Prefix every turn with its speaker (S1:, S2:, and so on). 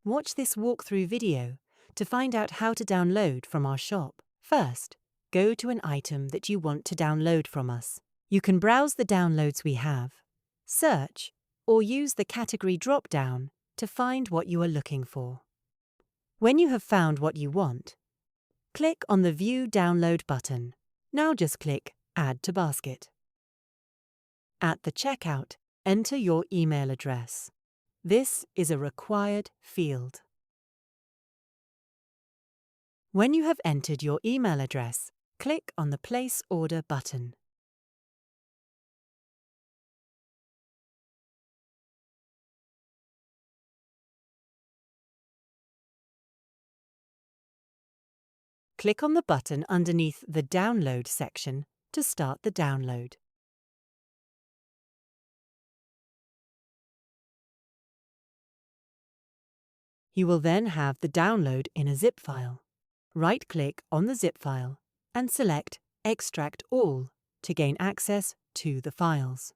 S1: Watch this walkthrough video to find out how to download from our shop. First, go to an item that you want to download from us. You can browse the downloads we have, search, or use the category drop-down to find what you are looking for. When you have found what you want, click on the View Download button. Now just click Add to Basket. At the checkout, enter your email address. This is a required field. When you have entered your email address, click on the Place Order button. Click on the button underneath the Download section to start the download. You will then have the download in a zip file. Right-click on the zip file and select Extract All to gain access to the files.